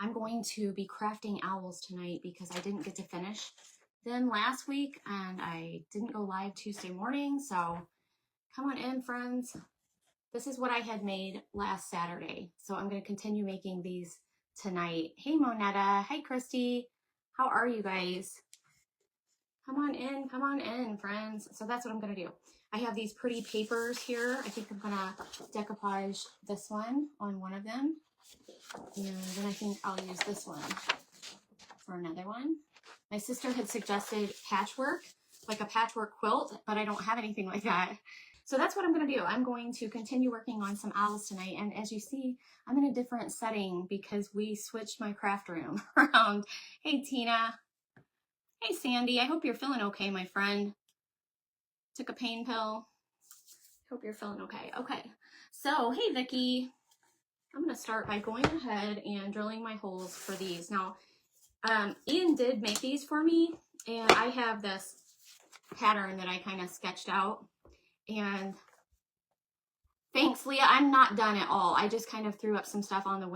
I'm going to be crafting owls tonight because I didn't get to finish them last week and I didn't go live Tuesday morning. So come on in, friends. This is what I had made last Saturday. So I'm going to continue making these tonight. Hey, Monetta. Hey, Christy. How are you guys? Come on in, friends. So that's what I'm going to do. I have these pretty papers here. I think I'm going to decoupage this one on one of them. And then I think I'll use this one for another one. My sister had suggested patchwork, like a patchwork quilt, but I don't have anything like that. So that's what I'm going to do. I'm going to continue working on some owls tonight. And as you see, I'm in a different setting because we switched my craft room around. Hey, Tina. Hey, Sandy. I hope you're feeling okay, my friend. Took a pain pill. Hope you're feeling okay. Okay. So, hey, Vicki. I'm going to start by going ahead and drilling my holes for these. Now, Ian did make these for me, and I have this pattern that I kind of sketched out. And thanks, Leah. I'm not done at all. I just kind of threw up some stuff on the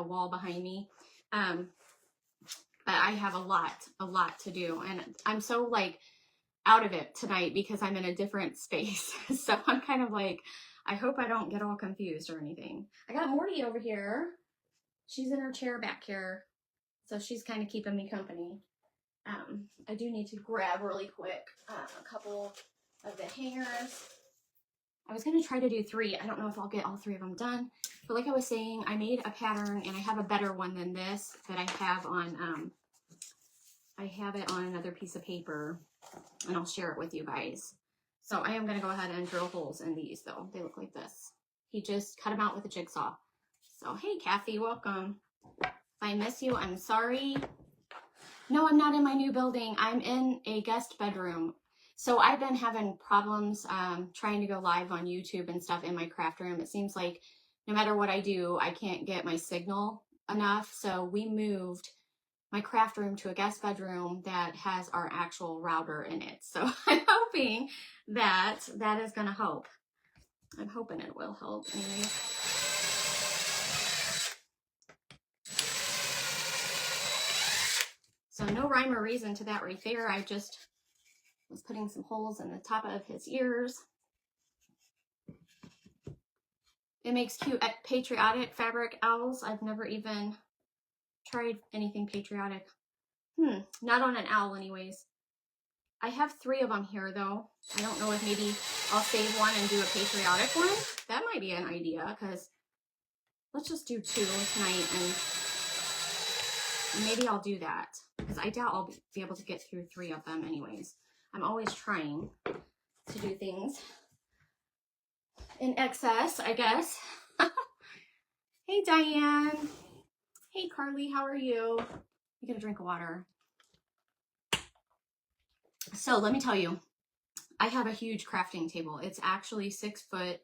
wall behind me. But I have a lot to do, and I'm so like out of it tonight because I'm in a different space. So I'm kind of like, I hope I don't get all confused or anything. I got Morty over here. She's in her chair back here. So she's kind of keeping me company. I do need to grab really quick a couple of the hangers. I was going to try to do 3. I don't know if I'll get all 3 of them done. But like I was saying, I made a pattern and I have a better one than this that I have on, I have it on another piece of paper and I'll share it with you guys. So I am going to go ahead and drill holes in these though. They look like this. He just cut them out with a jigsaw. So hey, Kathy, welcome. If I miss you, I'm sorry. No, I'm not in my new building. I'm in a guest bedroom. So I've been having problems trying to go live on YouTube and stuff in my craft room. It seems like no matter what I do, I can't get my signal enough. So we moved my craft room to a guest bedroom that has our actual router in it. So I'm hoping that that is going to help. I'm hoping it will help anyway. So no rhyme or reason to that right there. I just was putting some holes in the top of his ears. It makes cute patriotic fabric owls. I've never even tried anything patriotic. Not on an owl anyways. I have 3 of them here though. I don't know if maybe I'll save one and do a patriotic one. That might be an idea because let's just do 2 tonight and maybe I'll do that because I doubt I'll be able to get through 3 of them anyways. I'm always trying to do things in excess, I guess. Hey, Diane. Hey, Carly, how are you? You get a drink of water. So let me tell you, I have a huge crafting table. It's actually 6 foot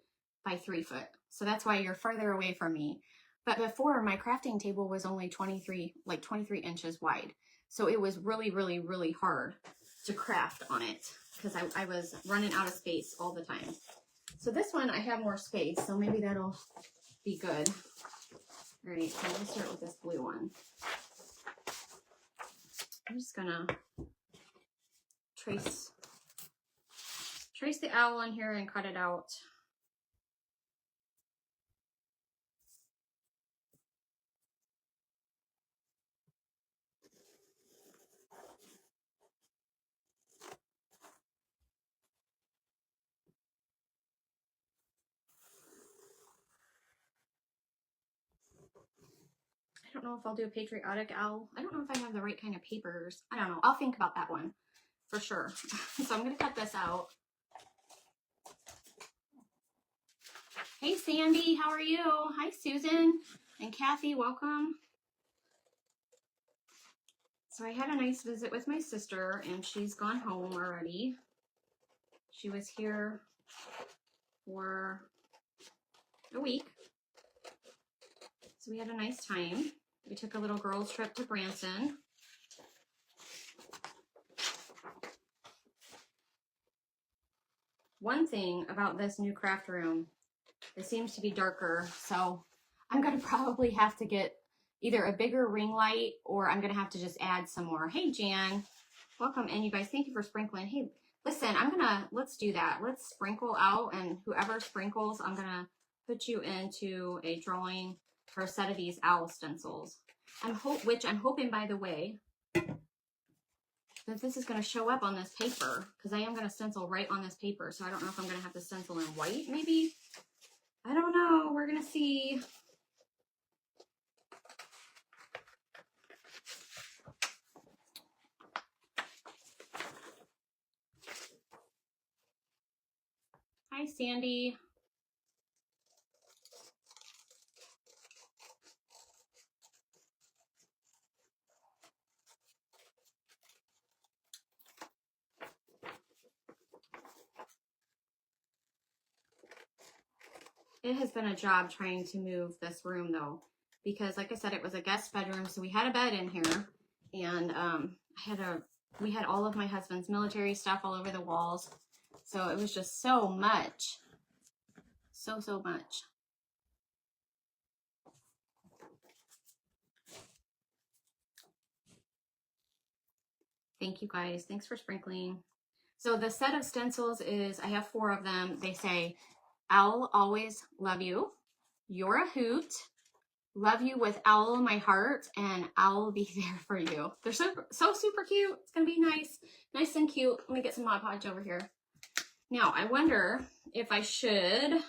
by 3 foot. So that's why you're farther away from me. But before, my crafting table was only 23 inches wide. So it was really, really, really hard to craft on it because I was running out of space all the time. So this one, I have more space. So maybe that'll be good. All right, so let's start with this blue one. I'm just gonna trace the owl in here and cut it out. I don't know if I'll do a patriotic owl. I don't know if I have the right kind of papers. I don't know. I'll think about that one for sure. So I'm going to cut this out. Hey, Sandy, how are you? Hi, Susan and Kathy, welcome. So I had a nice visit with my sister and she's gone home already. She was here for a week. So we had a nice time. We took a little girls trip to Branson. One thing about this new craft room, it seems to be darker, so I'm going to probably have to get either a bigger ring light or I'm going to have to just add some more. Hey, Jan. Welcome in, you guys. Thank you for sprinkling. Hey, listen, let's do that. Let's sprinkle out, and whoever sprinkles, I'm going to put you into a drawing for a set of these owl stencils. Which I'm hoping, by the way, that this is going to show up on this paper, because I am going to stencil right on this paper. So I don't know if I'm going to have to stencil in white, maybe. I don't know. We're going to see. Hi, Sandy. It has been a job trying to move this room, though, because like I said, it was a guest bedroom, so we had a bed in here, and we had all of my husband's military stuff all over the walls, so it was just so much, so much. Thank you guys. Thanks for sprinkling. So the set of stencils is, I have 4 of them. They say, I'll always love you. You're a hoot. Love you with owl in my heart, and I'll be there for you. They're so super cute. It's gonna be nice and cute. Let me get some Mod Podge over here. Now I wonder if I should.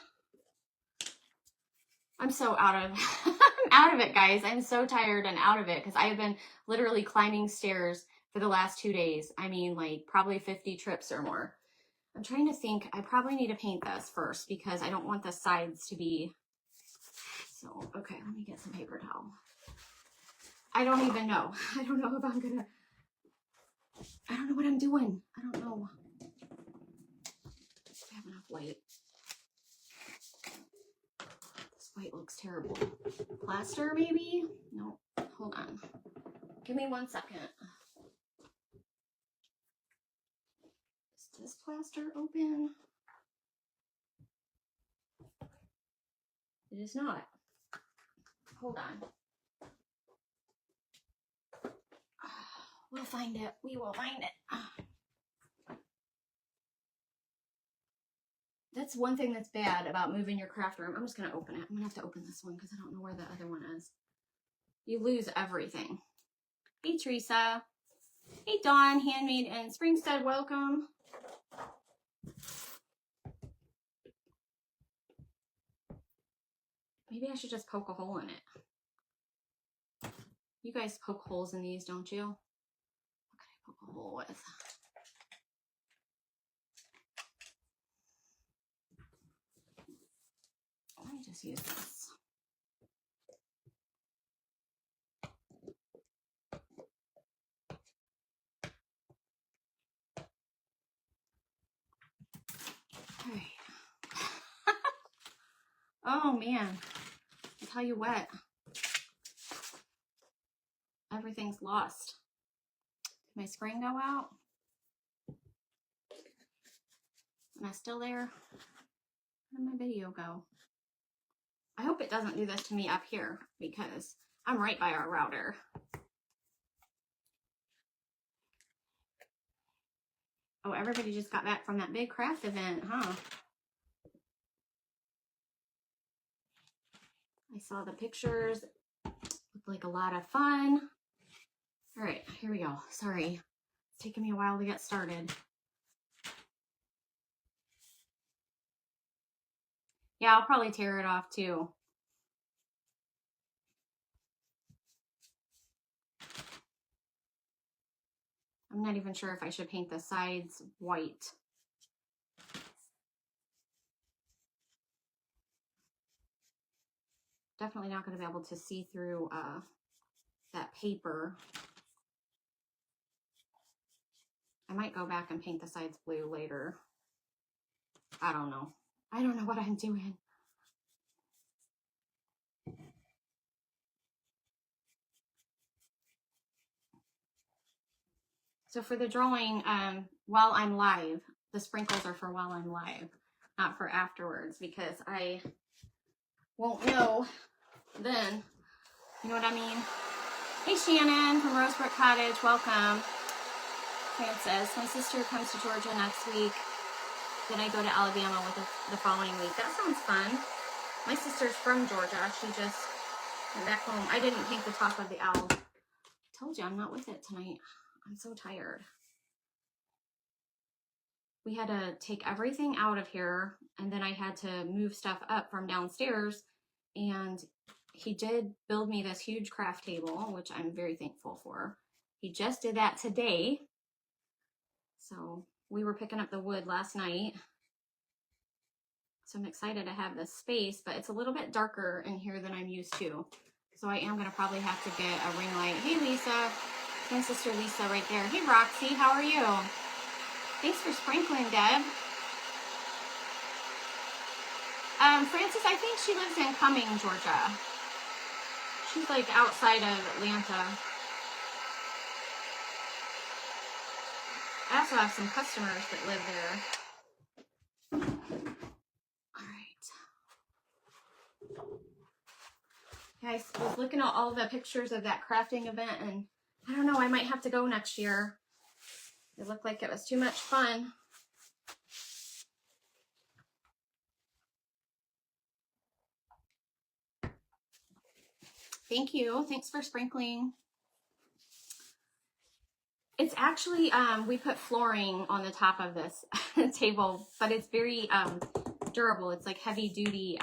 I'm so out of I'm out of it, guys. I'm so tired and out of it because I have been literally climbing stairs for the last 2 days. I mean, like probably 50 trips or more. I'm trying to think. I probably need to paint this first because I don't want the sides to be. So, okay, let me get some paper towel. I don't even know. I don't know if I'm gonna, I don't know what I'm doing. I don't know. I have enough white. This white looks terrible. Plaster, maybe? No, hold on. Give me 1 second. Is this plaster open? It is not. Hold on. We'll find it. We will find it. That's one thing that's bad about moving your craft room. I'm just going to open it. I'm going to have to open this one because I don't know where the other one is. You lose everything. Hey, Teresa. Hey, Dawn, Handmade in Springstead. Welcome. Maybe I should just poke a hole in it. You guys poke holes in these, don't you? What can I poke a hole with? Let me just use this. All right. Oh man, I tell you what, everything's lost. Did my screen go out? Am I still there? Where did my video go? I hope it doesn't do this to me up here because I'm right by our router. Oh, everybody just got back from that big craft event, huh? I saw the pictures. Looked like a lot of fun. All right, here we go. Sorry, it's taking me a while to get started. Yeah, I'll probably tear it off too. I'm not even sure if I should paint the sides white. Definitely not going to be able to see through that paper. I might go back and paint the sides blue later. I don't know. I don't know what I'm doing. So for the drawing, while I'm live, the sprinkles are for while I'm live, not for afterwards, because I won't know then You know what I mean? Hey Shannon from Rosebrook Cottage, welcome. Francis, my sister comes to Georgia next week. Then I go to Alabama with the following week. That sounds fun. My sister's from Georgia. She just went back home. I didn't paint the top of the owl. I told you I'm not with it tonight. I'm so tired. We had to take everything out of here, and then I had to move stuff up from downstairs, and he did build me this huge craft table, which I'm very thankful for. He just did that today. So we were picking up the wood last night. So I'm excited to have this space, but it's a little bit darker in here than I'm used to. So I am gonna probably have to get a ring light. Hey Lisa, my sister Lisa right there. Hey Roxy, how are you? Thanks for sprinkling, Deb. Francis, I think she lives in Cumming, Georgia. She's like outside of Atlanta. I also have some customers that live there. All right. Yeah, I was looking at all the pictures of that crafting event, and I don't know, I might have to go next year. It looked like it was too much fun. Thank you. Thanks for sprinkling. It's actually, we put flooring on the top of this table, but it's very durable. It's like heavy duty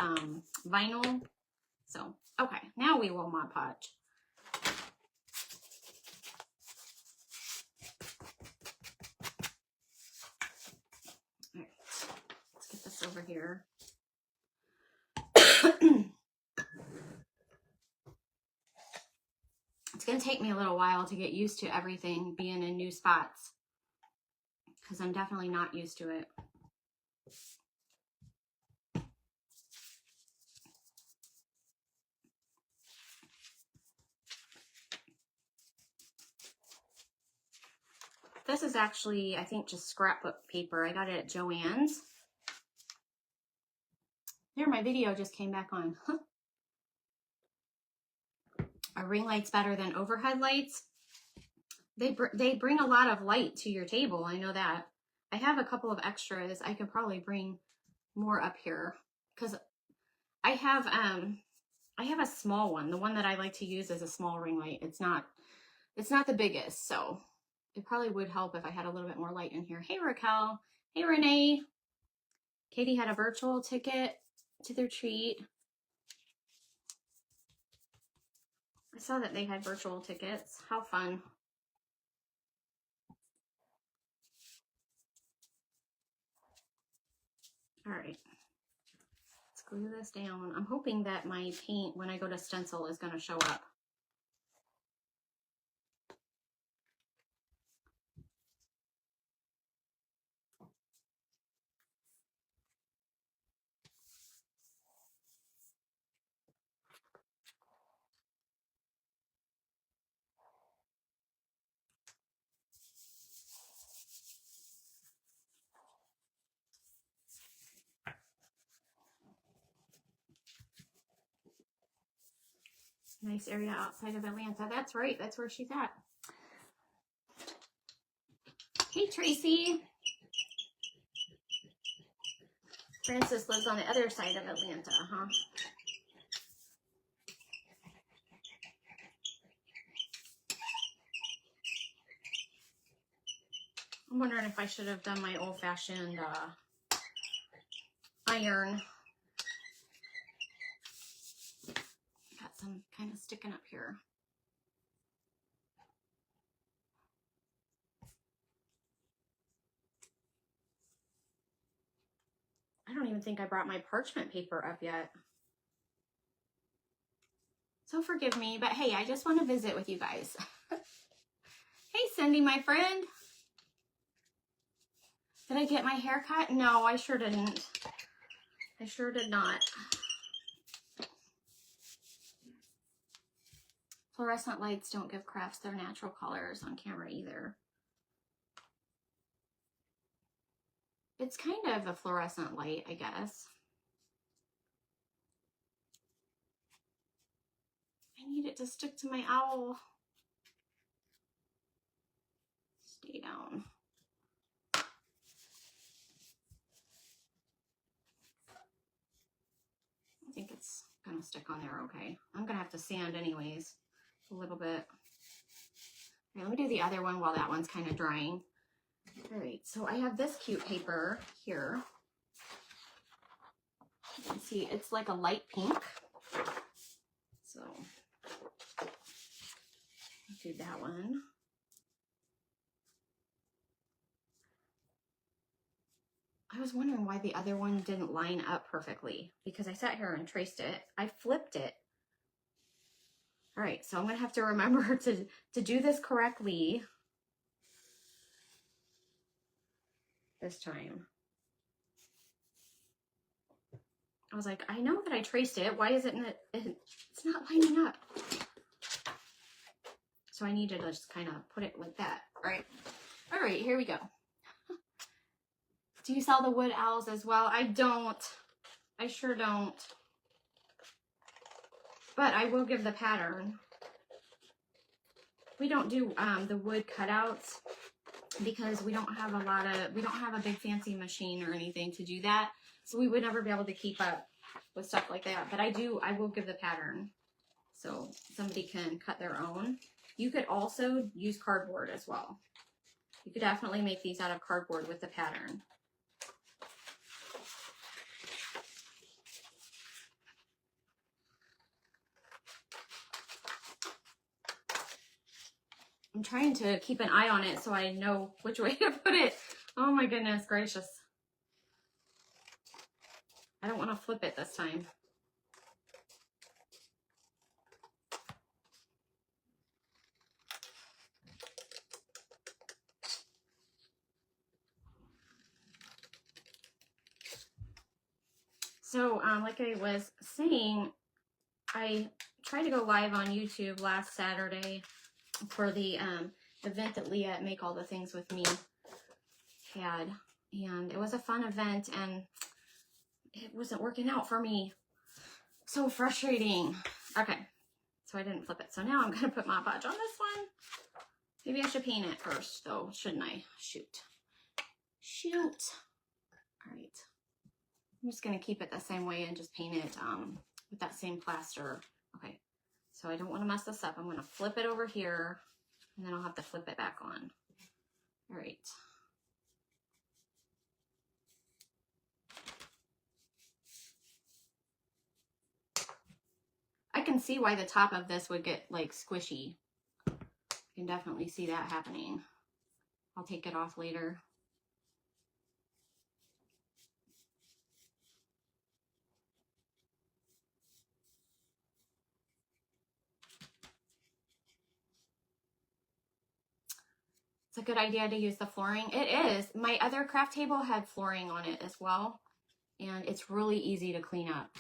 vinyl. So, okay, now we will Mod Podge. All right, let's get this over here. It's going to take me a little while to get used to everything being in new spots, because I'm definitely not used to it. This is actually, I think, just scrapbook paper. I got it at Joann's. There, my video just came back on. Are ring lights better than overhead lights? They bring a lot of light to your table. I know that. I have a couple of extras. I could probably bring more up here because I have a small one. The one that I like to use is a small ring light. It's not the biggest, so it probably would help if I had a little bit more light in here. Hey Raquel. Hey Renee. Katie had a virtual ticket to their retreat. I saw that they had virtual tickets. How fun. All right. Let's glue this down. I'm hoping that my paint, when I go to stencil, is going to show up. Nice area outside of Atlanta. That's right. That's where she's at. Hey, Tracy. Francis lives on the other side of Atlanta, huh? I'm wondering if I should have done my old-fashioned iron. Got some kind of sticking up here. I don't even think I brought my parchment paper up yet. So forgive me, but hey, I just want to visit with you guys. Hey, Cindy, my friend. Did I get my hair cut? No, I sure didn't. I sure did not. Fluorescent lights don't give crafts their natural colors on camera either. It's kind of a fluorescent light, I guess. I I need it to stick to my owl. Stay down. I think it's gonna stick on there okay. I'm gonna have to sand anyways, a little bit. Okay, let me do the other one while that one's kind of drying. All right, so I have this cute paper here. You can see it's like a light pink. So I'll do that one. I was wondering why the other one didn't line up perfectly because I sat here and traced it. I flipped it. All right, so I'm gonna have to remember to do this correctly this time. I was like, I know that I traced it. Why is it's not lining up? So I need to just kind of put it like that. All right, here we go. Do you sell the wood owls as well? I don't. I sure don't. But I will give the pattern. We don't do the wood cutouts because we don't have a big fancy machine or anything to do that. So we would never be able to keep up with stuff like that. But I will give the pattern so somebody can cut their own. You could also use cardboard as well. You could definitely make these out of cardboard with the pattern. I'm trying to keep an eye on it so I know which way to put it. Oh my goodness gracious. I don't want to flip it this time. So, like I was saying, I tried to go live on YouTube last Saturday for the event that Leah at Make All the Things With Me had. And it was a fun event, and it wasn't working out for me. So frustrating. Okay, so I didn't flip it. So now I'm going to put Mod Podge on this one. Maybe I should paint it first, though, shouldn't I? Shoot. All right. I'm just going to keep it the same way and just paint it with that same plaster. Okay, so I don't want to mess this up. I'm going to flip it over here, and then I'll have to flip it back on. All right. I can see why the top of this would get like squishy. I can definitely see that happening. I'll take it off later. It's a good idea to use the flooring. It is. My other craft table had flooring on it as well, and it's really easy to clean up.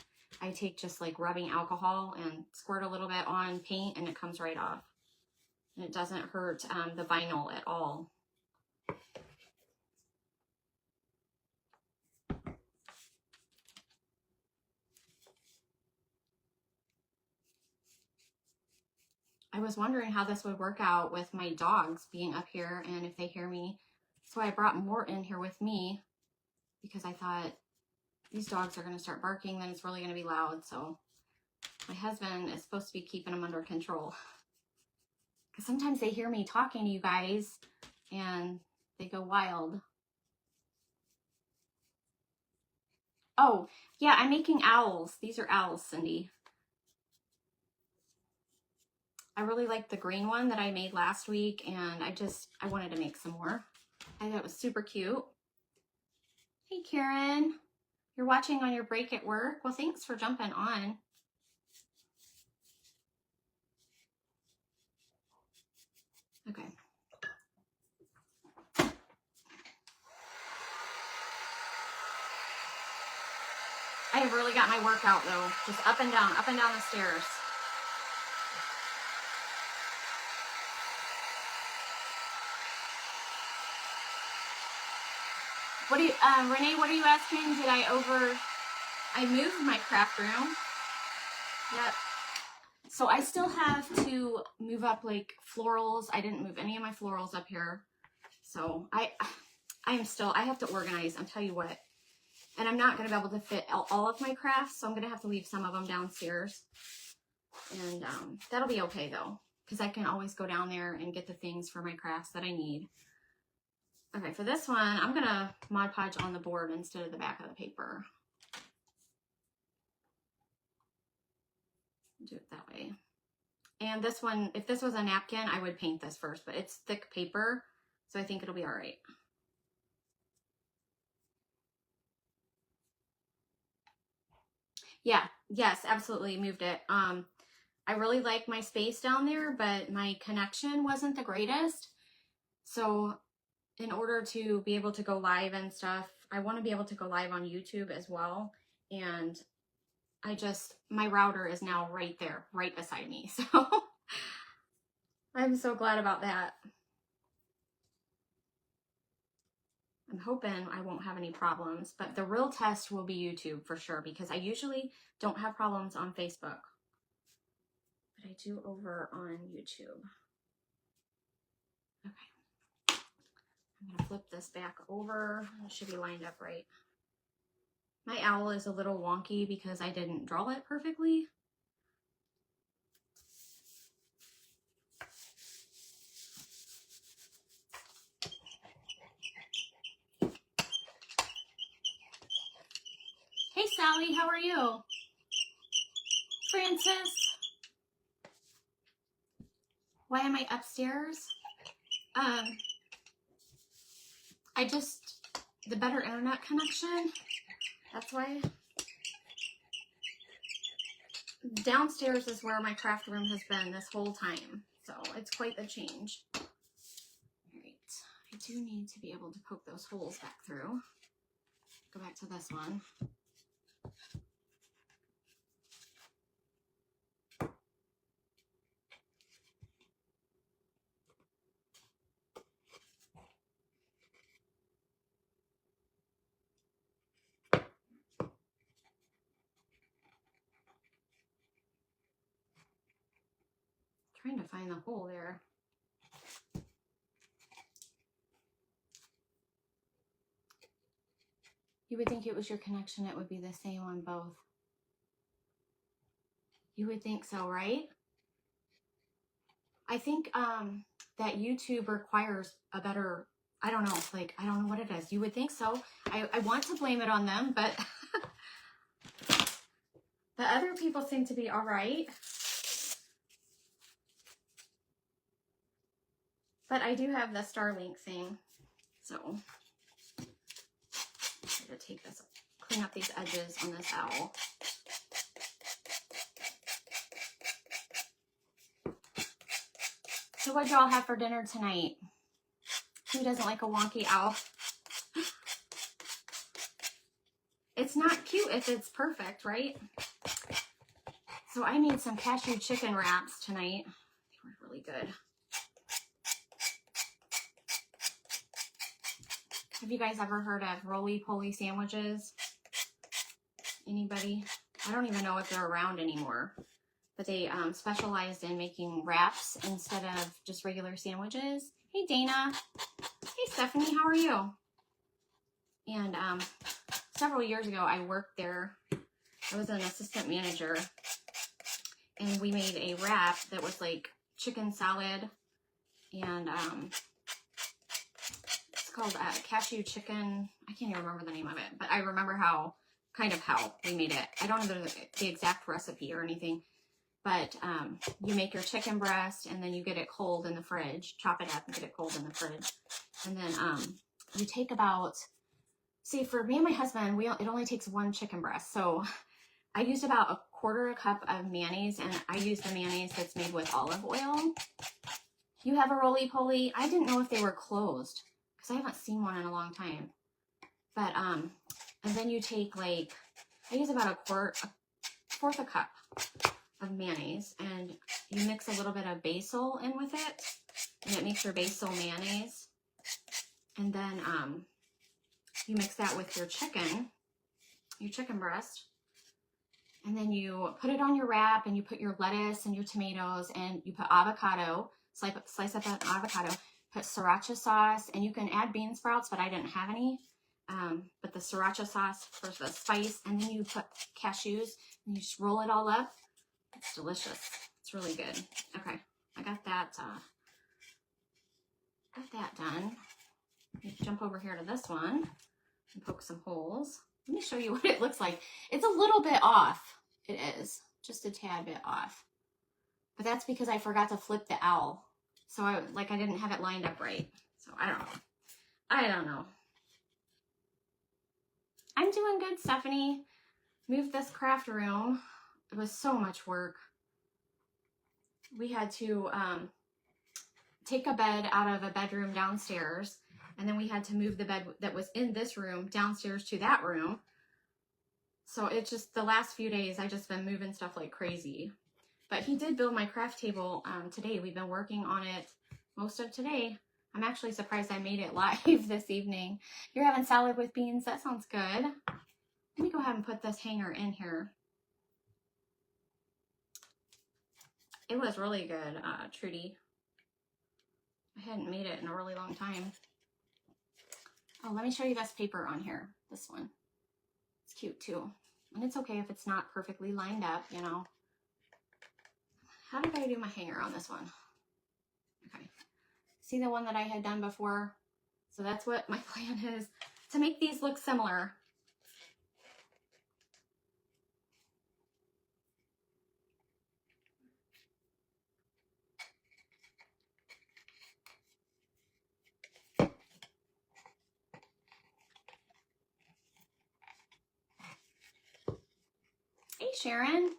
I take just like rubbing alcohol and squirt a little bit on paint, and it comes right off. And it doesn't hurt the vinyl at all. I was wondering how this would work out with my dogs being up here and if they hear me. So I brought Mort in here with me because I thought these dogs are going to start barking, then it's really going to be loud. So my husband is supposed to be keeping them under control. Because sometimes they hear me talking to you guys and they go wild. Oh, yeah, I'm making owls. These are owls, Cindy. I really liked the green one that I made last week, and I wanted to make some more. I thought it was super cute. Hey, Karen. You're watching on your break at work? Well, thanks for jumping on. Okay. I have really got my workout, though. Just up and down the stairs. What do you, Renee, what are you asking? I moved my craft room. Yep. So I still have to move up like florals. I didn't move any of my florals up here. So I have to organize, I'll tell you what. And I'm not going to be able to fit all of my crafts, so I'm going to have to leave some of them downstairs. And that'll be okay though, because I can always go down there and get the things for my crafts that I need. Okay, for this one, I'm going to Mod Podge on the board instead of the back of the paper. Do it that way. And this one, if this was a napkin, I would paint this first, but it's thick paper, so I think it'll be all right. Yeah, yes, absolutely moved it. I really like my space down there, but my connection wasn't the greatest. So in order to be able to go live and stuff, I want to be able to go live on YouTube as well. And my router is now right there, right beside me. So I'm so glad about that. I'm hoping I won't have any problems, but the real test will be YouTube for sure, because I usually don't have problems on Facebook, but I do over on YouTube. Okay. I'm going to flip this back over. It should be lined up right. My owl is a little wonky because I didn't draw it perfectly. Hey Sally, how are you? Francis? Why am I upstairs? The better internet connection, that's why. Downstairs is where my craft room has been this whole time, so it's quite the change. All right, I do need to be able to poke those holes back through. Go back to this one. Trying to find the hole there. You would think it was your connection, it would be the same on both. You would think so, right? I think that YouTube requires a better, I don't know, like, I don't know what it is. You would think so. I want to blame it on them, but the other people seem to be all right. But I do have the Starlink thing, so I'm going to take this, clean up these edges on this owl. So what y'all have for dinner tonight? Who doesn't like a wonky owl? It's not cute if it's perfect, right? So I need some cashew chicken wraps tonight. They were really good. Have you guys ever heard of roly-poly sandwiches? Anybody? I don't even know if they're around anymore. But they specialized in making wraps instead of just regular sandwiches. Hey, Dana. Hey, Stephanie. How are you? And several years ago, I worked there. I was an assistant manager. And we made a wrap that was like chicken salad. And it's called cashew chicken. I can't even remember the name of it. But I remember how we made it. I don't know the exact recipe or anything. But you make your chicken breast, and then you get it cold in the fridge. Chop it up and get it cold in the fridge. And then you take about, see, for me and my husband, it only takes one chicken breast. So I used about a quarter cup of mayonnaise, and I use the mayonnaise that's made with olive oil. You have a roly-poly? I didn't know if they were closed, because I haven't seen one in a long time. But, and then you take, like, I use about a fourth a cup of mayonnaise, and you mix a little bit of basil in with it, and it makes your basil mayonnaise. And then you mix that with your chicken breast, And then you put it on your wrap and you put your lettuce and your tomatoes and you put avocado, slice up an avocado, put sriracha sauce, and you can add bean sprouts, but I didn't have any. But the sriracha sauce for the spice, and then you put cashews and you just roll it all up. It's delicious. It's really good. Okay, I got that done. Jump over here to this one and poke some holes. Let me show you what it looks like. It's a little bit off. It is just a tad bit off, but that's because I forgot to flip the owl. So I didn't have it lined up right. So I don't know. I'm doing good, Stephanie. Moved this craft room. It was so much work. We had to take a bed out of a bedroom downstairs, and then we had to move the bed that was in this room downstairs to that room. So it's just the last few days I just been moving stuff like crazy. But he did build my craft table today. We've been working on it most of today. I'm actually surprised I made it live this evening. You're having salad with beans? That sounds good. Let me go ahead and put this hanger in here. It was really good, Trudy. I hadn't made it in a really long time. Oh, let me show you this paper on here. This one. It's cute too. And it's okay if it's not perfectly lined up, you know. How did I do my hanger on this one? Okay. See the one that I had done before? So that's what my plan is, to make these look similar. Hey, Sharon.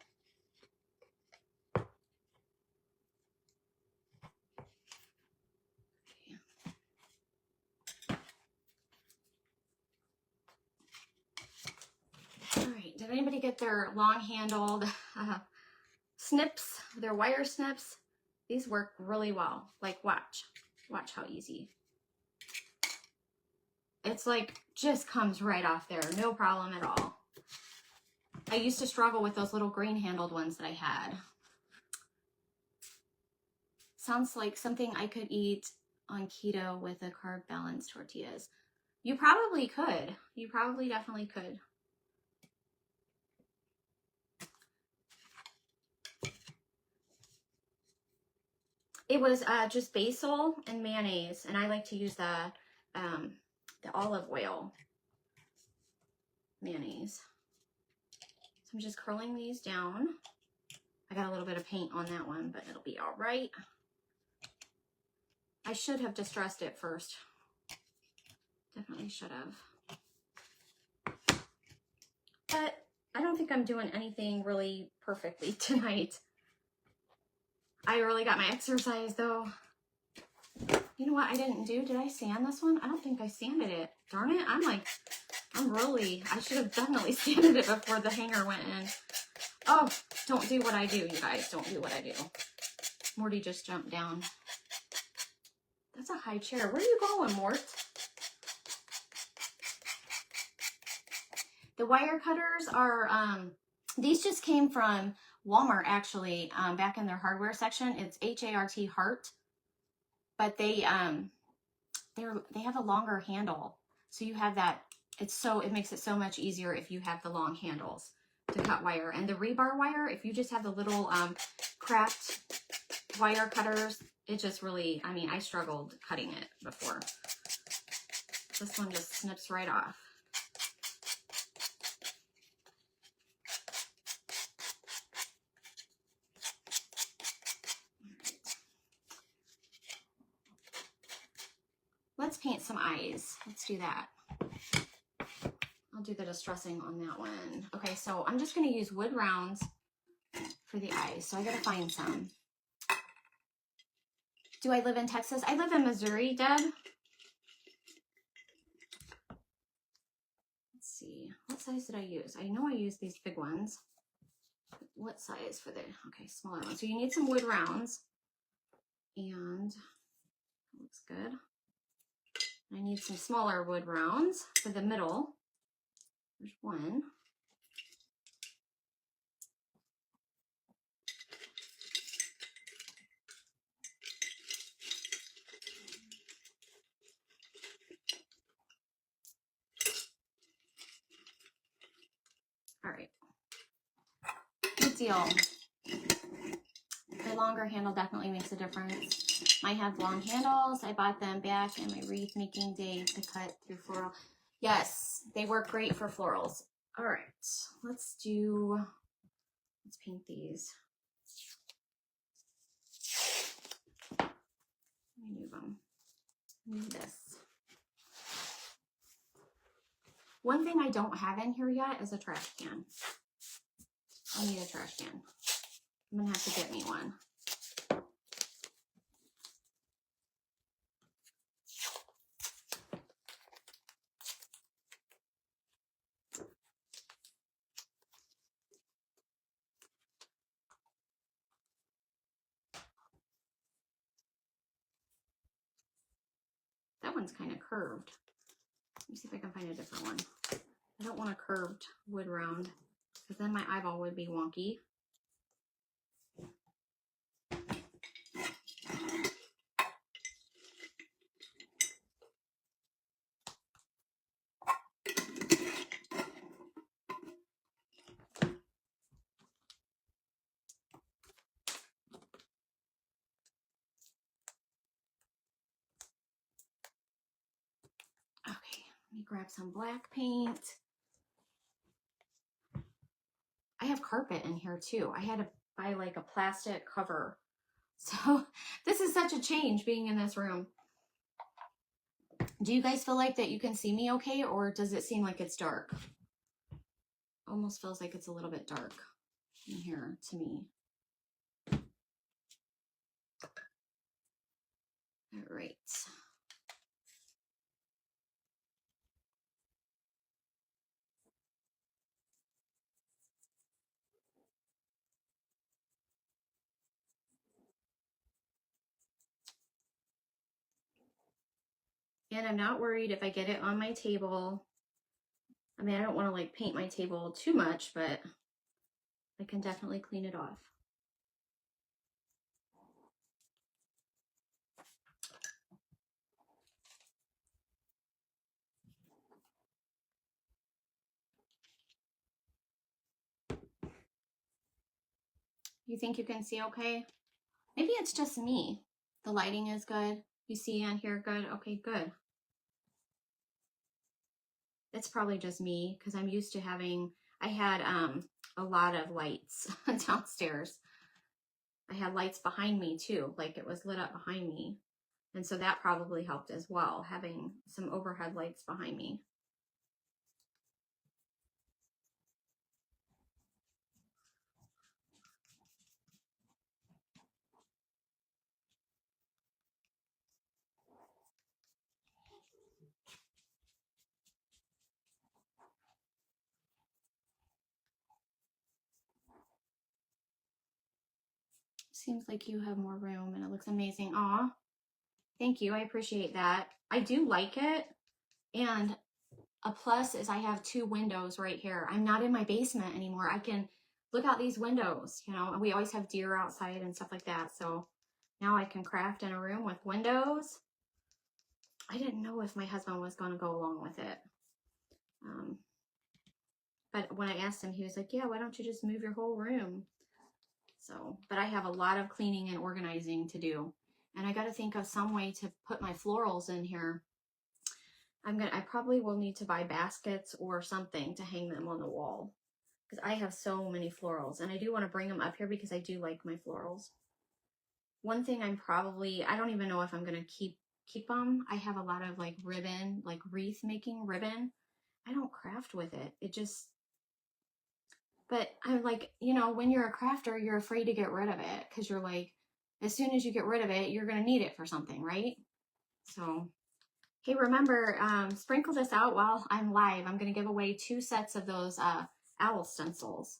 All right, did anybody get their long-handled snips, their wire snips? These work really well. Like, watch how easy. It's like, just comes right off there, no problem at all. I used to struggle with those little green-handled ones that I had. Sounds like something I could eat on keto with a carb balanced tortillas. You probably could. You probably definitely could. It was just basil and mayonnaise, and I like to use the olive oil mayonnaise. So I'm just curling these down. I got a little bit of paint on that one, but it'll be all right. I should have distressed it first. Definitely should have. But I don't think I'm doing anything really perfectly tonight. I really got my exercise though. You know what I didn't do? Did I sand this one? I don't think I sanded it. Darn it. I should have definitely sanded it before the hanger went in. Oh, don't do what I do, you guys. Don't do what I do. Morty just jumped down. That's a high chair. Where are you going, Mort? The wire cutters are, these just came from Walmart, actually, back in their hardware section. It's H-A-R-T, Heart. But they have a longer handle. So you have that, it makes it so much easier if you have the long handles to cut wire. And the rebar wire, if you just have the little craft wire cutters, it just really, I mean, I struggled cutting it before. This one just snips right off. Let's paint some eyes. Let's do that. I'll do the distressing on that one. Okay, so I'm just going to use wood rounds for the eyes. So I got to find some. Do I live in Texas? I live in Missouri, Deb. Let's see. What size did I use? I know I used these big ones. What size for the, okay, smaller ones. So you need some wood rounds. And looks good. I need some smaller wood rounds for the middle. There's one. deal. The longer handle definitely makes a difference. Mine have long handles. I bought them back in my wreath making day to cut through floral. Yes, they work great for florals. All right, let's paint these. Let me move them. Move this. One thing I don't have in here yet is a trash can. I need a trash can. I'm gonna have to get me one. That one's kind of curved. Let me see if I can find a different one. I don't want a curved wood round because then my eyeball would be wonky. Okay, let me grab some black paint. I have carpet in here too. I had to buy like a plastic cover. So this is such a change being in this room. Do you guys feel like that you can see me okay, or does it seem like it's dark? Almost feels like it's a little bit dark in here to me. All right. And I'm not worried if I get it on my table. I mean, I don't want to like paint my table too much, but I can definitely clean it off. You think you can see okay? Maybe it's just me. The lighting is good. You see and hear good? Okay, good. It's probably just me because I'm used to having, I had a lot of lights downstairs. I had lights behind me too, like it was lit up behind me. And so that probably helped as well, having some overhead lights behind me. Seems like you have more room and it looks amazing. Aw, thank you. I appreciate that. I do like it. And a plus is I have 2 windows right here. I'm not in my basement anymore. I can look out these windows, you know, and we always have deer outside and stuff like that. So now I can craft in a room with windows. I didn't know if my husband was going to go along with it. But when I asked him, he was like, yeah, why don't you just move your whole room? So, but I have a lot of cleaning and organizing to do. And I got to think of some way to put my florals in here. I probably will need to buy baskets or something to hang them on the wall because I have so many florals and I do want to bring them up here because I do like my florals. One thing I don't even know if I'm going to keep them. I have a lot of like ribbon, like wreath making ribbon. I don't craft with it. But I'm like, you know, when you're a crafter, you're afraid to get rid of it because you're like, as soon as you get rid of it, you're going to need it for something, right? So, hey, remember, sprinkle this out while I'm live. I'm going to give away 2 sets of those owl stencils.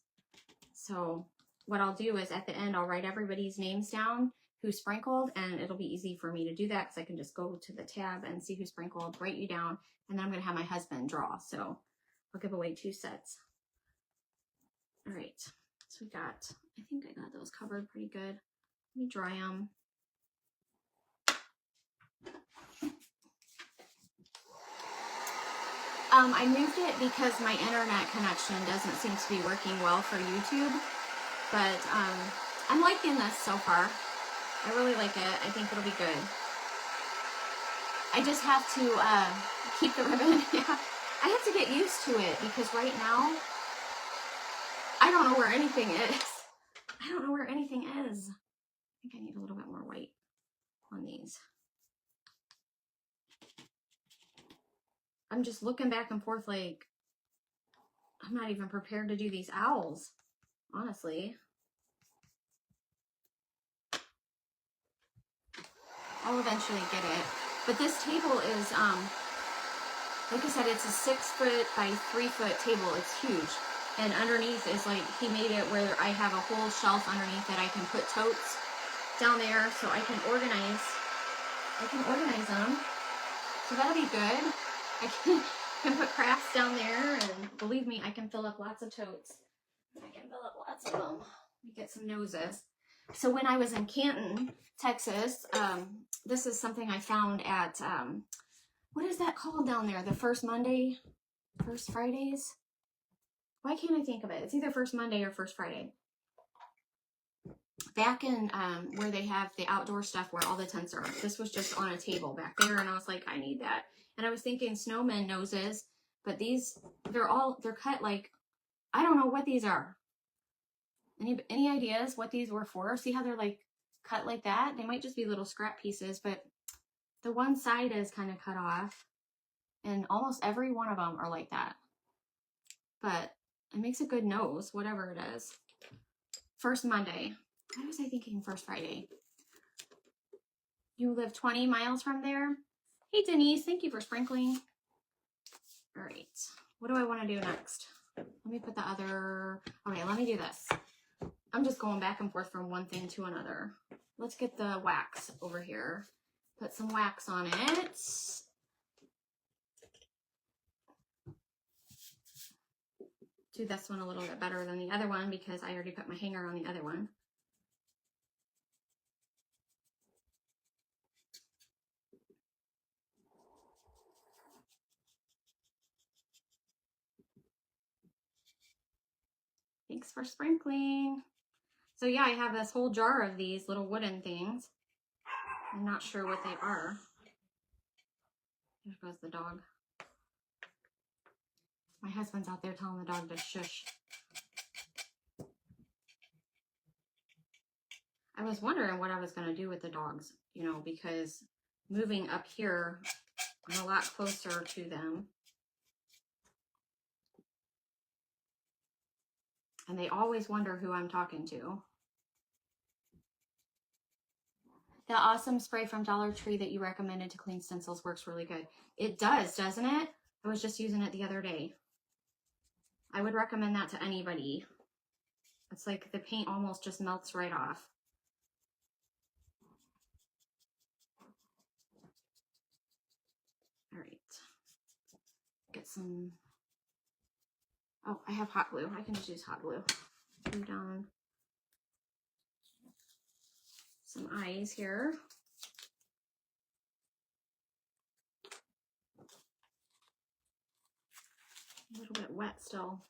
So what I'll do is at the end, I'll write everybody's names down who sprinkled, and it'll be easy for me to do that because I can just go to the tab and see who sprinkled, write you down, and then I'm going to have my husband draw. So I'll give away 2 sets. All right, so we got, I think I got those covered pretty good. Let me dry them. I moved it because my internet connection doesn't seem to be working well for YouTube. But I'm liking this so far. I really like it. I think it'll be good. I just have to keep the ribbon. Yeah. I have to get used to it because right now, I don't know where anything is. I don't know where anything is. I think I need a little bit more white on these. I'm just looking back and forth like, I'm not even prepared to do these owls, honestly. I'll eventually get it. But this table is, like I said, it's a 6 foot by 3 foot table. It's huge. And underneath is like, he made it where I have a whole shelf underneath that I can put totes down there so I can organize them. So that'll be good. I can put crafts down there, and believe me, I can fill up lots of totes. I can fill up lots of them. Let me get some noses. So when I was in Canton, Texas, this is something I found at, what is that called down there? The First Fridays? Why can't I think of it? It's either First Monday or First Friday. Back in where they have the outdoor stuff where all the tents are. This was just on a table back there, and I was like, I need that. And I was thinking snowman noses, but these, they're cut like, I don't know what these are. Any ideas what these were for? See how they're like cut like that? They might just be little scrap pieces, but the one side is kind of cut off, and almost every one of them are like that. But it makes a good nose, whatever it is. First Monday. Why was I thinking First Friday? You live 20 miles from there? Hey, Denise, thank you for sprinkling. All right, what do I want to do next? Let me put the other, okay, let me do this. I'm just going back and forth from one thing to another. Let's get the wax over here. Put some wax on it. Do this one a little bit better than the other one because I already put my hanger on the other one. Thanks for sprinkling. So yeah, I have this whole jar of these little wooden things. I'm not sure what they are. There goes the dog. My husband's out there telling the dog to shush. I was wondering what I was going to do with the dogs, you know, because moving up here, I'm a lot closer to them. And they always wonder who I'm talking to. The awesome spray from Dollar Tree that you recommended to clean stencils works really good. It does, doesn't it? I was just using it the other day. I would recommend that to anybody. It's like the paint almost just melts right off. All right. Get some, oh, I have hot glue. I can just use hot glue. Glue down some eyes here. A little bit wet still.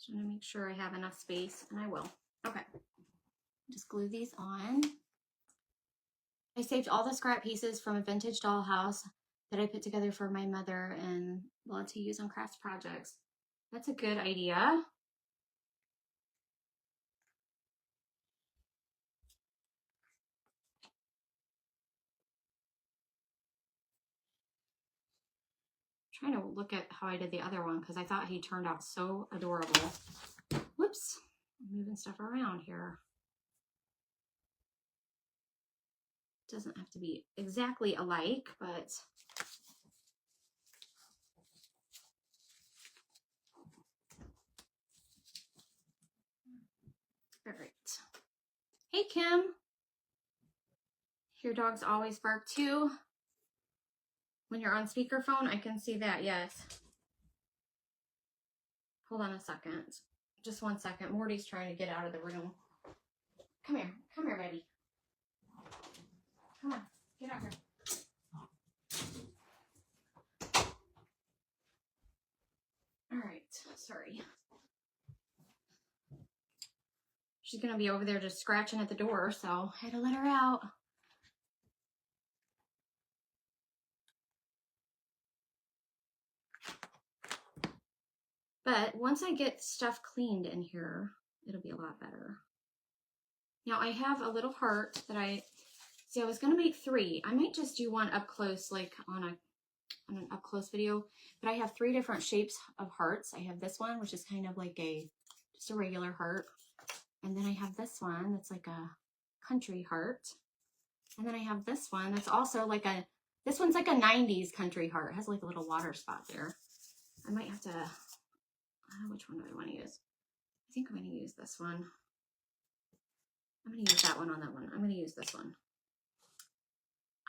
Just want to make sure I have enough space, and I will. Okay. Just glue these on. I saved all the scrap pieces from a vintage dollhouse that I put together for my mother and wanted to use on crafts projects. That's a good idea. Trying to look at how I did the other one because I thought he turned out so adorable. Whoops, I'm moving stuff around here. Doesn't have to be exactly alike, but all right. Hey, Kim. Your dogs always bark too. When you're on speakerphone, I can see that, yes. Hold on a second. Just 1 second. Morty's trying to get out of the room. Come here, baby. Come on, get out here. All right, sorry. She's gonna be over there just scratching at the door, so I had to let her out. But once I get stuff cleaned in here, it'll be a lot better. Now I have a little heart that I was gonna make 3. I might just do one up close, like on an up close video, but I have 3 different shapes of hearts. I have this one, which is kind of like just a regular heart. And then I have this one that's like a country heart. And then I have this one that's also like this one's like a 90s country heart. It has like a little water spot there. I might have to, I don't know which one do I want to use. I think I'm going to use this one. I'm going to use that one on that one. I'm going to use this one.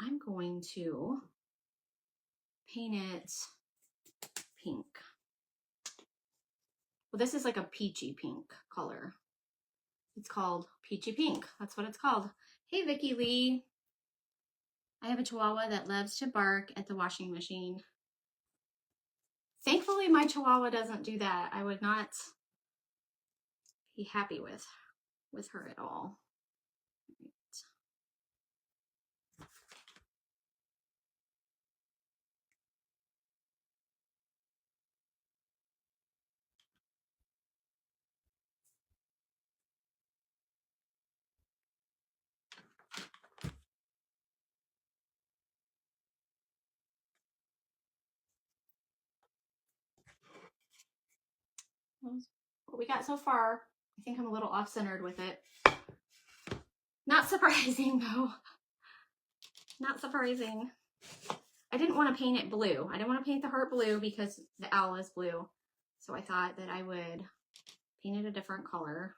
I'm going to paint it pink. Well, this is like a peachy pink color. It's called Peachy Pink. That's what it's called. Hey, Vicki Lee. I have a Chihuahua that loves to bark at the washing machine. Thankfully, my Chihuahua doesn't do that. I would not be happy with her at all. What we got so far, I think I'm a little off-centered with it. Not surprising though. Not surprising. I didn't want to paint it blue. I didn't want to paint the heart blue because the owl is blue. So I thought that I would paint it a different color.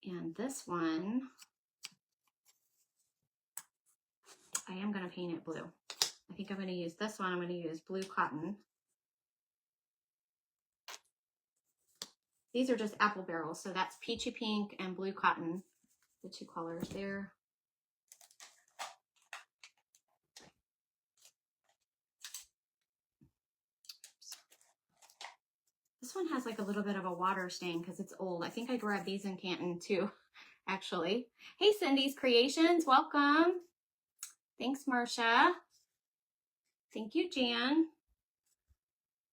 And this one, I am going to paint it blue. I think I'm going to use this one. I'm going to use blue cotton. These are just apple barrels, so that's peachy pink and blue cotton, the 2 colors there. This one has like a little bit of a water stain because it's old. I think I grabbed these in Canton too, actually. Hey, Cindy's Creations, welcome. Thanks, Marcia. Thank you, Jan.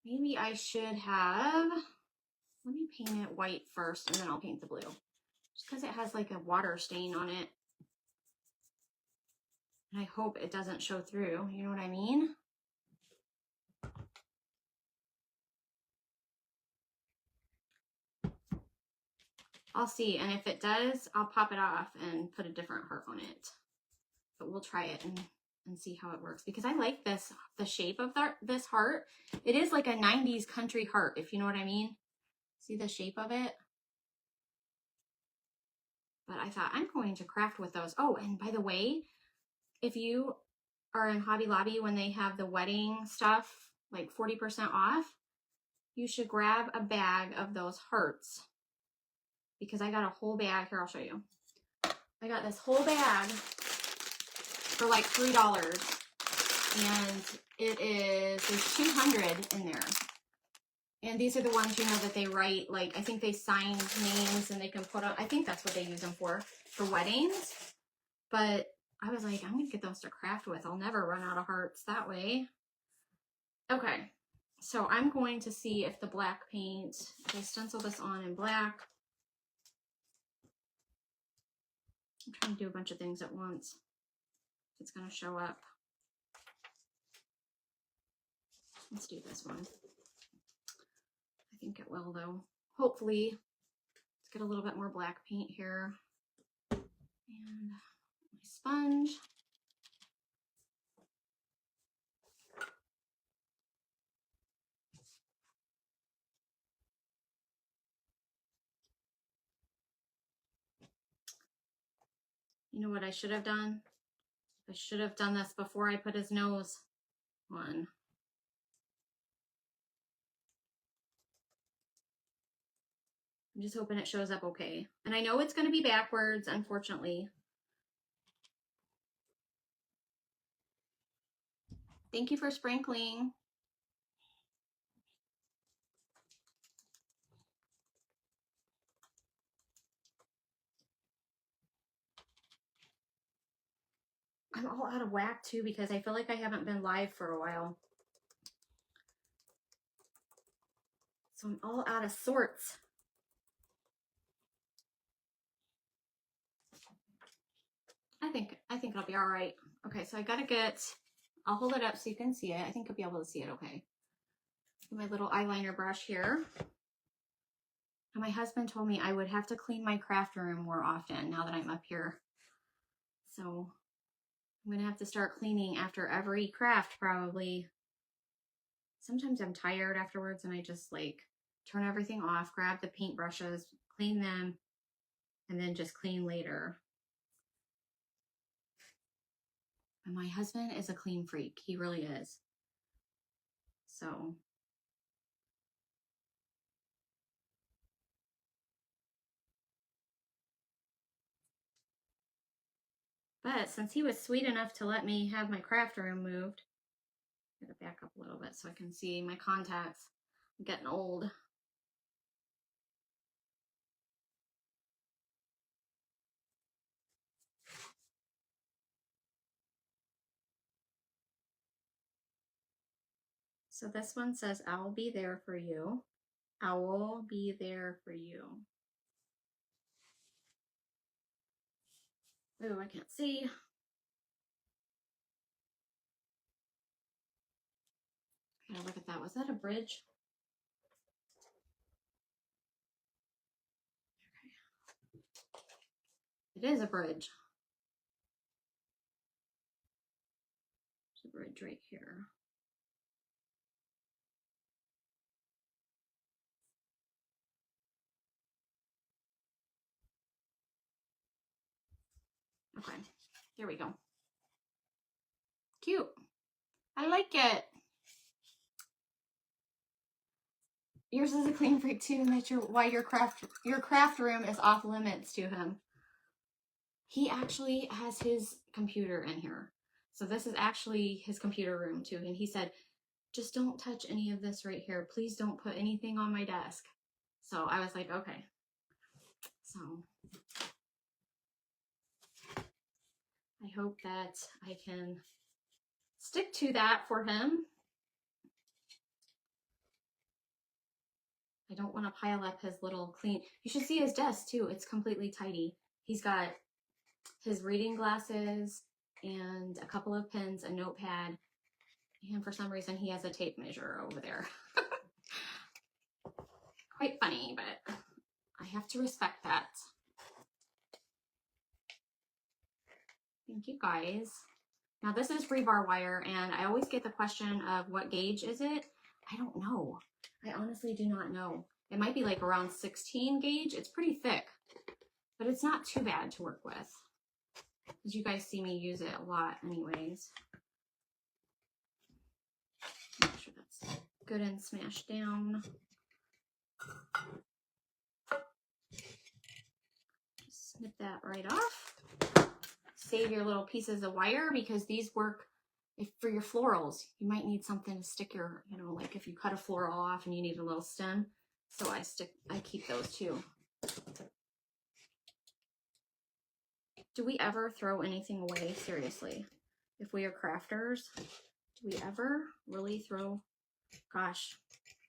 Maybe I should have, let me paint it white first and then I'll paint the blue. Just because it has like a water stain on it. And I hope it doesn't show through, you know what I mean? I'll see, and if it does, I'll pop it off and put a different heart on it. But we'll try it and see how it works, because I like the shape of this heart. It is like a 90s country heart, if you know what I mean. See the shape of it? But I thought I'm going to craft with those. Oh, and by the way, if you are in Hobby Lobby when they have the wedding stuff, like 40% off, you should grab a bag of those hearts. Because I got a whole bag. Here, I'll show you. I got this whole bag for like $3. And there's 200 in there. And these are the ones, you know, that they write, like, I think they sign names and they can put up, I think that's what they use them for weddings. But I was like, I'm going to get those to craft with. I'll never run out of hearts that way. Okay. So I'm going to see if the black paint, if I stencil this on in black. I'm trying to do a bunch of things at once. It's going to show up. Let's do this one. I think it will though. Hopefully. Let's get a little bit more black paint here. And my sponge. You know what I should have done? I should have done this before I put his nose on. I'm just hoping it shows up okay. And I know it's going to be backwards, unfortunately. Thank you for sprinkling. I'm all out of whack too because I feel like I haven't been live for a while. So I'm all out of sorts. I think I'll be all right. Okay, so I gotta I'll hold it up so you can see it. I think I'll be able to see it okay. My little eyeliner brush here. And my husband told me I would have to clean my craft room more often now that I'm up here. So I'm gonna have to start cleaning after every craft probably. Sometimes I'm tired afterwards and I just like turn everything off, grab the paint brushes, clean them, and then just clean later. And my husband is a clean freak. He really is. So but since he was sweet enough to let me have my craft room moved, I'm gonna back up a little bit so I can see my contacts. I'm getting old. So this one says, I'll be there for you. I will be there for you. Oh, I can't see. I gotta look at that. Was that a bridge? Okay. It is a bridge. There's a bridge right here. Okay, there we go. Cute. I like it. Yours is a clean freak too, and that's why your craft room is off limits to him. He actually has his computer in here. So this is actually his computer room too. And he said, just don't touch any of this right here. Please don't put anything on my desk. So I was like, okay. So I hope that I can stick to that for him. I don't want to pile up his little clean. You should see his desk too. It's completely tidy. He's got his reading glasses and a couple of pens, a notepad, and for some reason he has a tape measure over there. Quite funny, but I have to respect that. Thank you guys. Now this is rebar wire, and I always get the question of what gauge is it? I don't know. I honestly do not know. It might be like around 16 gauge. It's pretty thick, but it's not too bad to work with. As you guys see me use it a lot anyways. Make sure that's good and smashed down. Just snip that right off. Save your little pieces of wire because these work for your florals. You might need something to stick your, you know, like if you cut a floral off and you need a little stem. So I keep those too. Do we ever throw anything away? Seriously. If we are crafters, do we ever really throw? Gosh,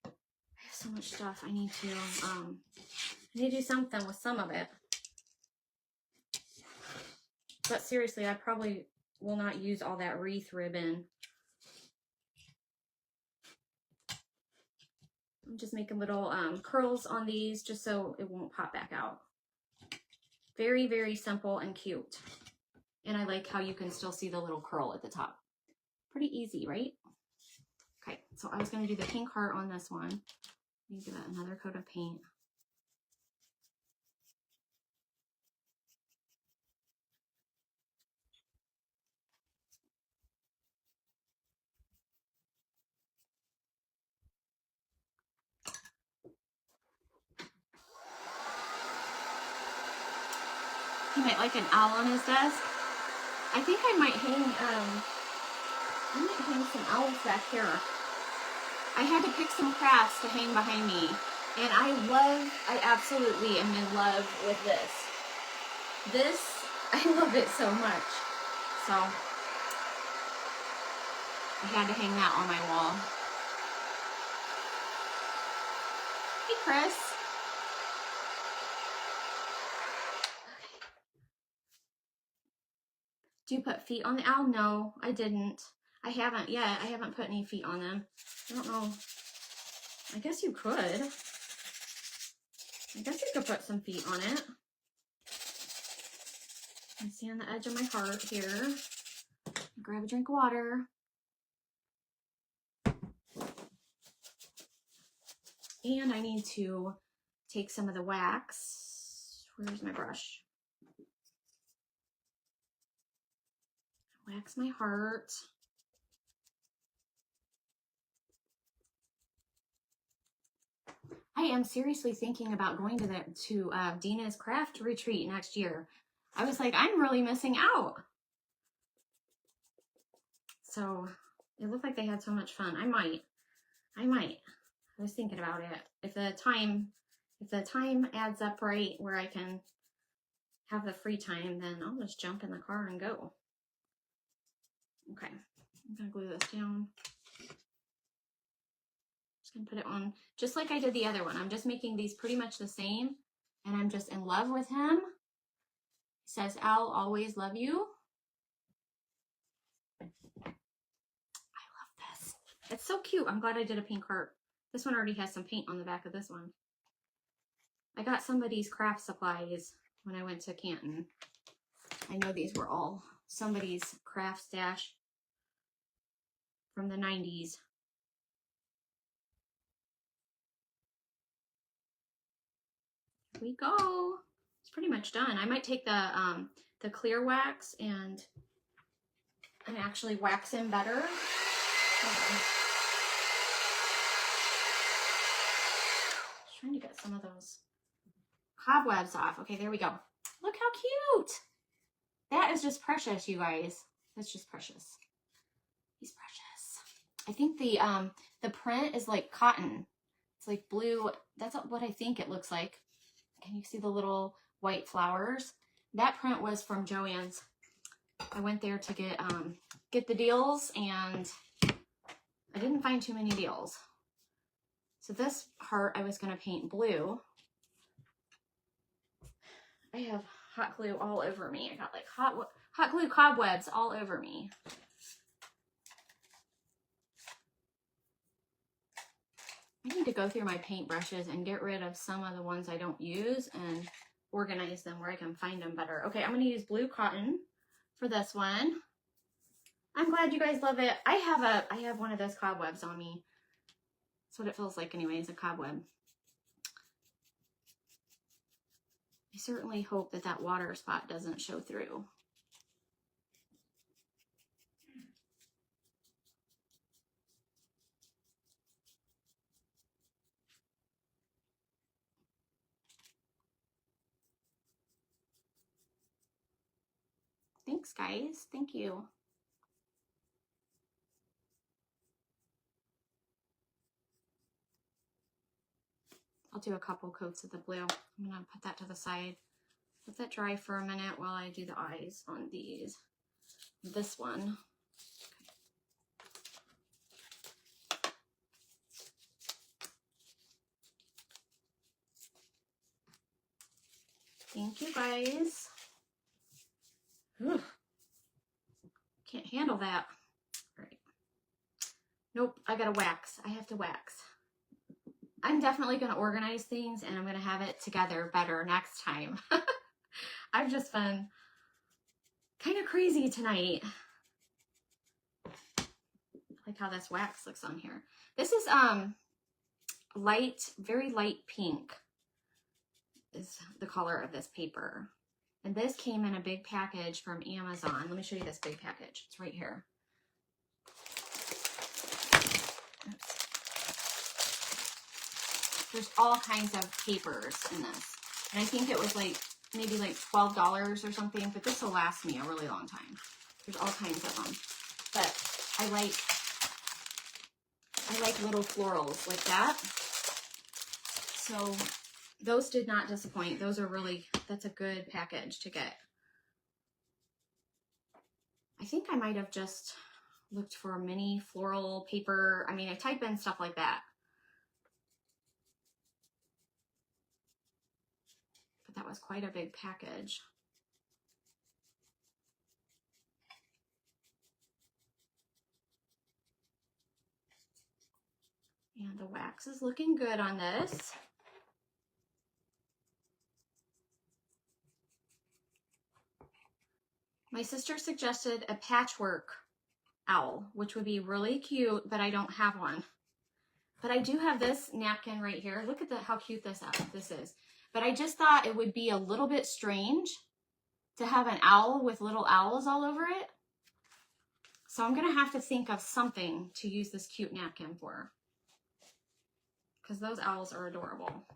I have so much stuff. I need to do something with some of it. But seriously, I probably will not use all that wreath ribbon. I'm just making little curls on these just so it won't pop back out. Very, very simple and cute. And I like how you can still see the little curl at the top. Pretty easy, right? Okay, so I was going to do the pink heart on this one. Let me give it another coat of paint. He might like an owl on his desk. I think I might hang some owls back here. I had to pick some crafts to hang behind me. And I absolutely am in love with this. I love it so much. So, I had to hang that on my wall. Hey, Chris. Do you put feet on the owl? No, I didn't. I haven't yet. I haven't put any feet on them. I don't know. I guess you could. I guess you could put some feet on it. I see on the edge of my heart here. Grab a drink of water. And I need to take some of the wax. Where's my brush? Wax my heart. I am seriously thinking about going to Dina's craft retreat next year. I was like, I'm really missing out. So it looked like they had so much fun. I might. I was thinking about it. If the time adds up right where I can have the free time, then I'll just jump in the car and go. Okay, I'm gonna glue this down. Just gonna put it on just like I did the other one. I'm just making these pretty much the same, and I'm just in love with him. He says, I'll always love you. I love this. It's so cute. I'm glad I did a pink heart. This one already has some paint on the back of this one. I got somebody's craft supplies when I went to Canton. I know these were all somebody's craft stash from the 90s. Here we go. It's pretty much done. I might take the clear wax and actually wax him better. Just trying to get some of those cobwebs off. Okay, there we go. Look how cute. That is just precious, you guys. That's just precious. He's precious. I think the print is like cotton. It's like blue. That's what I think it looks like. Can you see the little white flowers? That print was from Joann's. I went there to get the deals, and I didn't find too many deals. So this heart I was going to paint blue. I have hot glue all over me. I got like hot glue cobwebs all over me. I need to go through my paintbrushes and get rid of some of the ones I don't use and organize them where I can find them better. Okay, I'm going to use blue cotton for this one. I'm glad you guys love it. I have one of those cobwebs on me. That's what it feels like anyways, a cobweb. I certainly hope that that water spot doesn't show through. Thanks, guys. Thank you. I'll do a couple coats of the blue. I'm going to put that to the side. Let that dry for a minute while I do the eyes on these. This one. Thank you, guys. Ugh. Can't handle that. All right. Nope, I gotta wax. I have to wax. I'm definitely gonna organize things, and I'm gonna have it together better next time. I've just been kind of crazy tonight. I like how this wax looks on here. This is light, very light pink is the color of this paper. And this came in a big package from Amazon. Let me show you this big package. It's right here. Oops. There's all kinds of papers in this. And I think it was like maybe like $12 or something, but this will last me a really long time. There's all kinds of them, but I like little florals like that. So those did not disappoint. Those are really, that's a good package to get. I think I might have just looked for a mini floral paper. I mean, I type in stuff like that. But that was quite a big package. And the wax is looking good on this. My sister suggested a patchwork owl, which would be really cute, but I don't have one. But I do have this napkin right here. Look at how cute this is. But I just thought it would be a little bit strange to have an owl with little owls all over it. So I'm going to have to think of something to use this cute napkin for, because those owls are adorable.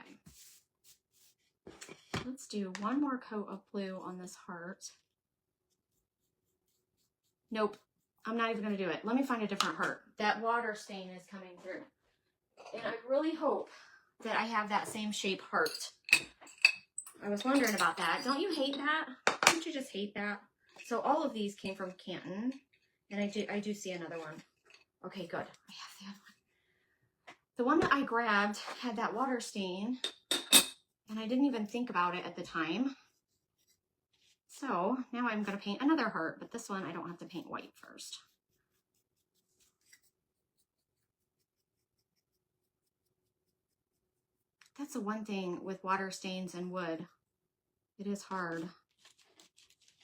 Okay. Let's do one more coat of blue on this heart. Nope, I'm not even going to do it. Let me find a different heart. That water stain is coming through. And I really hope that I have that same shape heart. I was wondering about that. Don't you hate that? Don't you just hate that? So all of these came from Canton. And I do see another one. Okay, good. I have the other one. The one that I grabbed had that water stain. And I didn't even think about it at the time. So now I'm going to paint another heart. But this one I don't have to paint white first. That's the one thing with water stains and wood. It is hard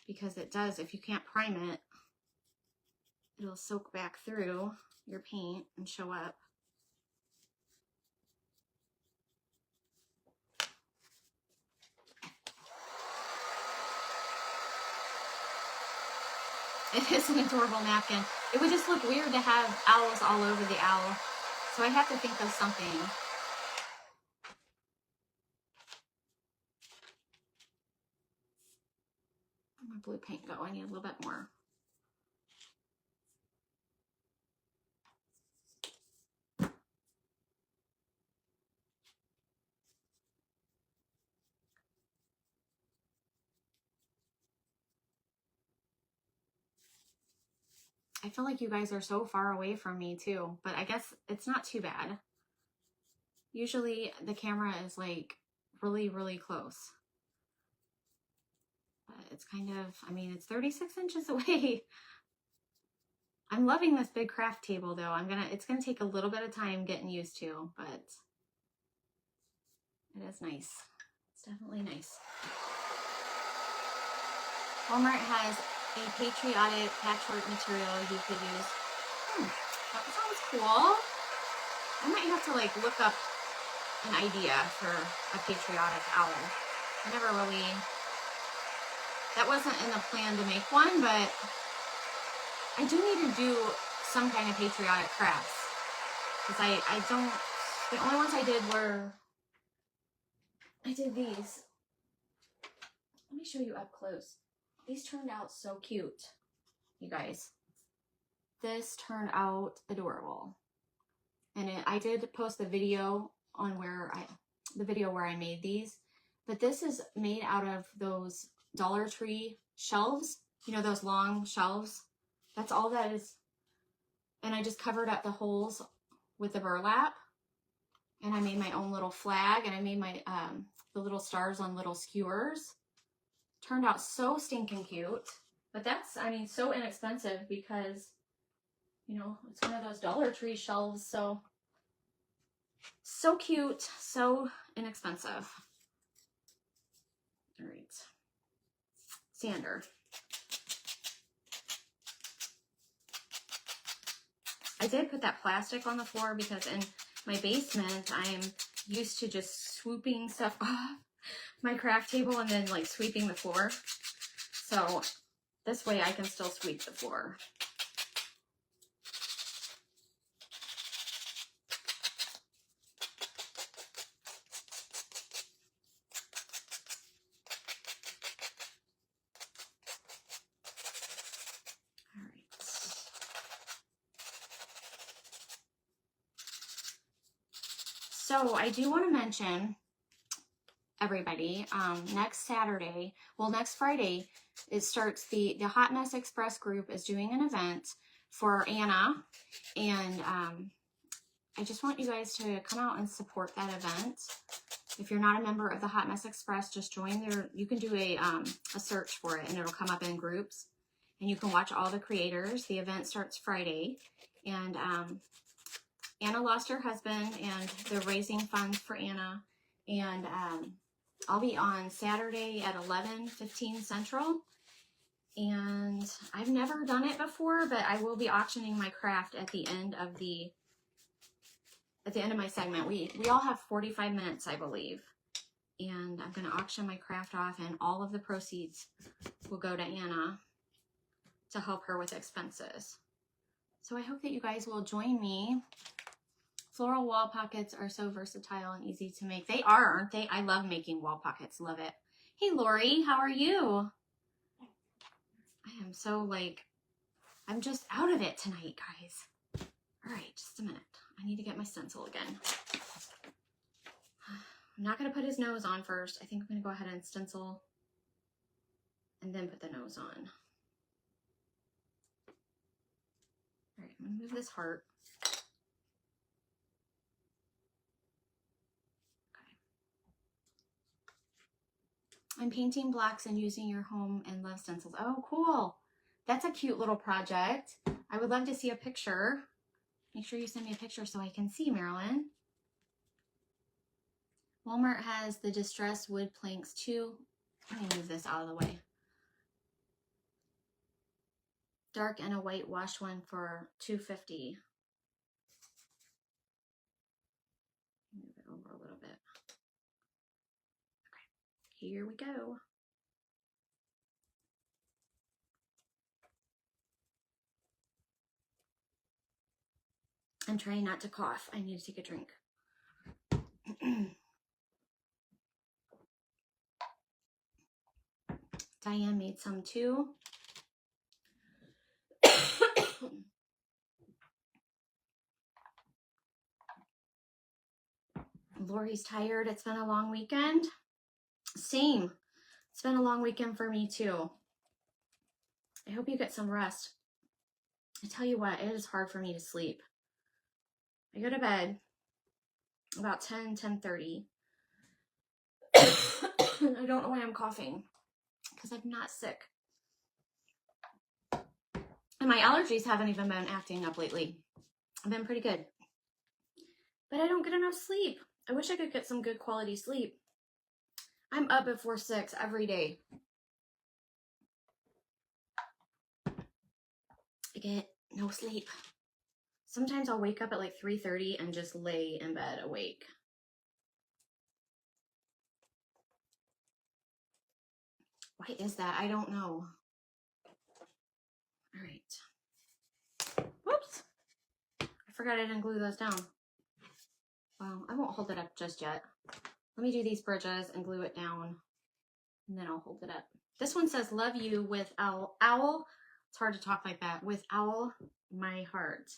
because it does, if you can't prime it, it'll soak back through your paint and show up. It is an adorable napkin. It would just look weird to have owls all over the owl. So I have to think of something. Where'd my blue paint go? I need a little bit more. I feel like you guys are so far away from me too, but I guess it's not too bad. Usually the camera is like really, really close. But it's kind of, I mean, it's 36 inches away. I'm loving this big craft table though. It's gonna take a little bit of time getting used to, but it is nice. It's definitely nice. Walmart has a patriotic patchwork material you could use. That sounds cool. I might have to like look up an idea for a patriotic owl. I never really, that wasn't in the plan to make one, but I do need to do some kind of patriotic crafts. Because I don't, the only ones I did were, I did these. Let me show you up close. These turned out so cute, you guys. This turned out adorable. And I did post the video on the video where I made these. But this is made out of those Dollar Tree shelves. You know, those long shelves. That's all that is. And I just covered up the holes with the burlap. And I made my own little flag. And I made my the little stars on little skewers. Turned out so stinking cute. But that's, I mean, so inexpensive because, you know, it's one of those Dollar Tree shelves. So cute, so inexpensive. All right. Sander. I did put that plastic on the floor because in my basement, I'm used to just swooping stuff off my craft table and then like sweeping the floor. So this way I can still sweep the floor. All right. So I do want to mention, everybody, next Saturday, well, next Friday, it starts, the Hot Mess Express group is doing an event for Anna, and I just want you guys to come out and support that event. If you're not a member of the Hot Mess Express, just join their, you can do a search for it and it'll come up in groups, and you can watch all the creators. The event starts Friday, and Anna lost her husband and they're raising funds for Anna, and I'll be on Saturday at 11:15 Central, and I've never done it before, but I will be auctioning my craft at the end of my segment. We all have 45 minutes, I believe, and I'm going to auction my craft off, and all of the proceeds will go to Anna to help her with expenses. So I hope that you guys will join me. Floral wall pockets are so versatile and easy to make. They are, aren't they? I love making wall pockets. Love it. Hey, Lori, how are you? I am so like, I'm just out of it tonight, guys. All right, just a minute. I need to get my stencil again. I'm not going to put his nose on first. I think I'm going to go ahead and stencil and then put the nose on. All right, I'm going to move this heart. I'm painting blocks and using your home and love stencils. Oh, cool. That's a cute little project. I would love to see a picture. Make sure you send me a picture so I can see, Marilyn. Walmart has the distressed wood planks too. Let me move this out of the way. Dark and a white washed one for $2.50. Move it over a little bit. Okay, here we go. I'm trying not to cough. I need to take a drink. Diane made some too. Lori's tired. It's been a long weekend. Same. It's been a long weekend for me too. I hope you get some rest. I tell you what, it is hard for me to sleep. I go to bed about 10:30. I don't know why I'm coughing, because I'm not sick. And my allergies haven't even been acting up lately. I've been pretty good. But I don't get enough sleep. I wish I could get some good quality sleep. I'm up before 6 every day. I get no sleep. Sometimes I'll wake up at like 3:30 and just lay in bed awake. Why is that? I don't know. All right. Whoops. I forgot I didn't glue those down. Well, I won't hold it up just yet. Let me do these bridges and glue it down, and then I'll hold it up. This one says, love you with owl. Owl. It's hard to talk like that. With owl, my heart.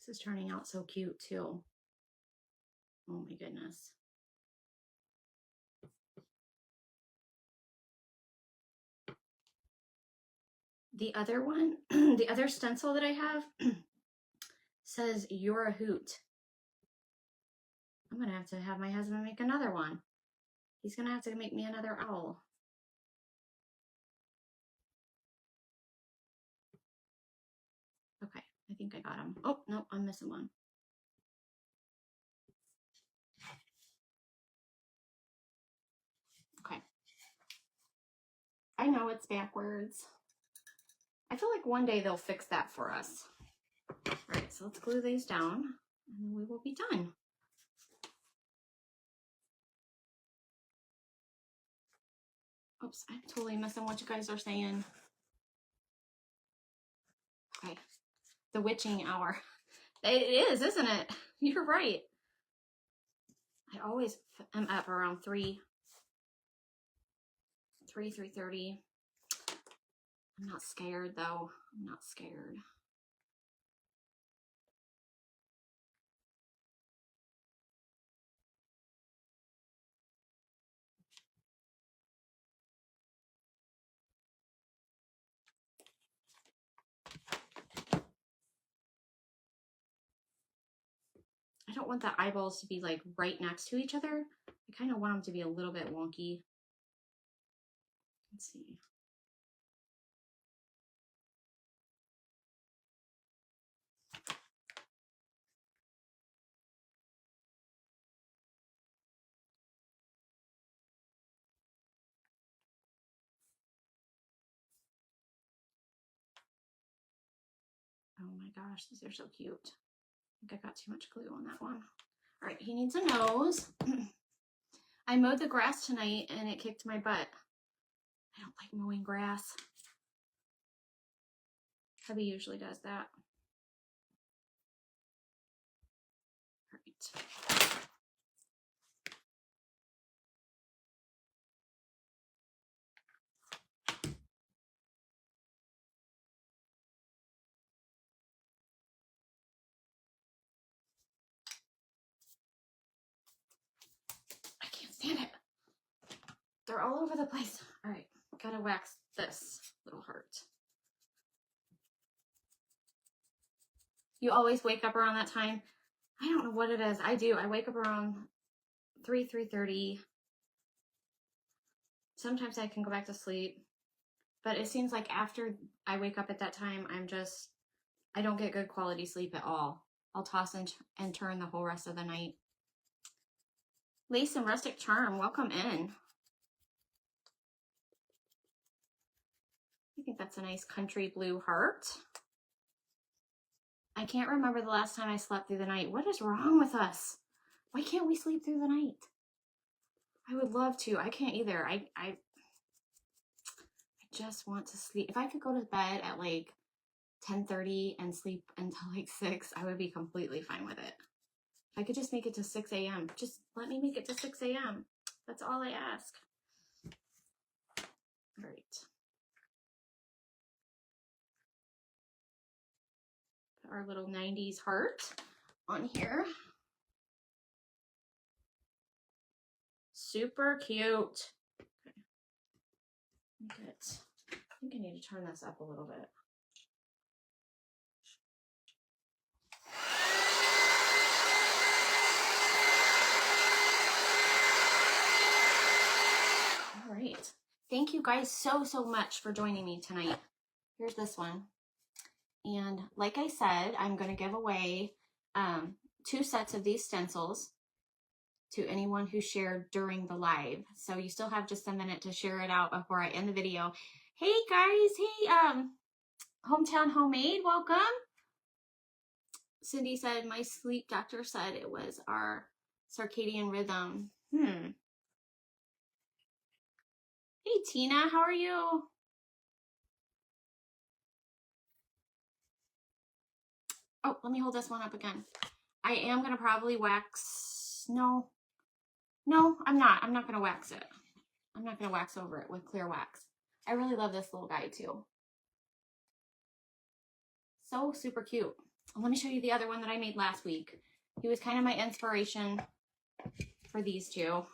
This is turning out so cute too. Oh my goodness. The other one, the other stencil that I have says, you're a hoot. I'm going to have my husband make another one. He's going to have to make me another owl. Okay, I think I got him. Oh, no, I'm missing one. I know it's backwards. I feel like one day they'll fix that for us. All right, so let's glue these down and then we will be done. Oops, I'm totally missing what you guys are saying. Okay, the witching hour. It is, isn't it? You're right. I always am up around 3:30. I'm not scared though. I'm not scared. I don't want the eyeballs to be like right next to each other. I kind of want them to be a little bit wonky. Let's see. Oh my gosh, these are so cute. I think I got too much glue on that one. All right, he needs a nose. I mowed the grass tonight and it kicked my butt. I don't like mowing grass. Hubby usually does that. All right. I can't stand it. They're all over the place. All right, gotta wax this little heart. You always wake up around that time? I don't know what it is. I do. I wake up around 3:30. Sometimes I can go back to sleep, but it seems like after I wake up at that time, I don't get good quality sleep at all. I'll toss and turn the whole rest of the night. Lace and Rustic Charm, welcome in. I think that's a nice country blue heart. I can't remember the last time I slept through the night. What is wrong with us? Why can't we sleep through the night? I would love to. I can't either. I just want to sleep. If I could go to bed at like 10:30 and sleep until like 6, I would be completely fine with it. If I could just make it to 6 a.m. Just let me make it to 6 a.m. That's all I ask. All right. Put our little 90s heart on here. Super cute. Okay. I think I need to turn this up a little bit. All right. Thank you guys so much for joining me tonight. Here's this one. And like I said, I'm going to give away 2 sets of these stencils to anyone who shared during the live. So you still have just a minute to share it out before I end the video. Hey guys, hey Hometown Homemade, welcome. Cindy said, my sleep doctor said it was our circadian rhythm. Hey Tina, how are you? Oh, let me hold this one up again. I am going to probably wax. No, I'm not. I'm not going to wax it. I'm not going to wax over it with clear wax. I really love this little guy too. So super cute. Let me show you the other one that I made last week. He was kind of my inspiration for these two.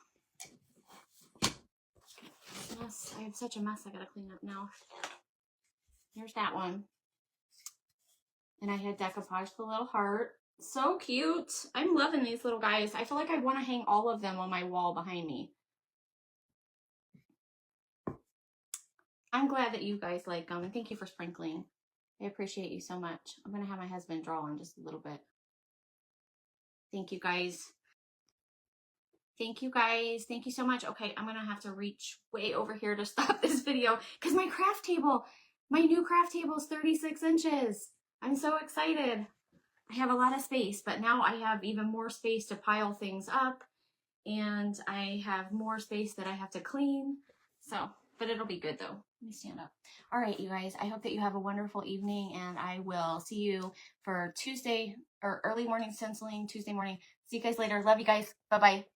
Mess. I have such a mess I gotta clean up now. There's that one. And I had decoupage the little heart. So cute. I'm loving these little guys. I feel like I want to hang all of them on my wall behind me. I'm glad that you guys like them. And thank you for sprinkling. I appreciate you so much. I'm going to have my husband draw in just a little bit. Thank you guys. Thank you guys. Thank you so much. Okay, I'm gonna have to reach way over here to stop this video because my craft table, my new craft table is 36 inches. I'm so excited. I have a lot of space, but now I have even more space to pile things up, and I have more space that I have to clean. So, but it'll be good though. Let me stand up. All right, you guys, I hope that you have a wonderful evening, and I will see you for Tuesday or early morning stenciling Tuesday morning. See you guys later. Love you guys. Bye-bye.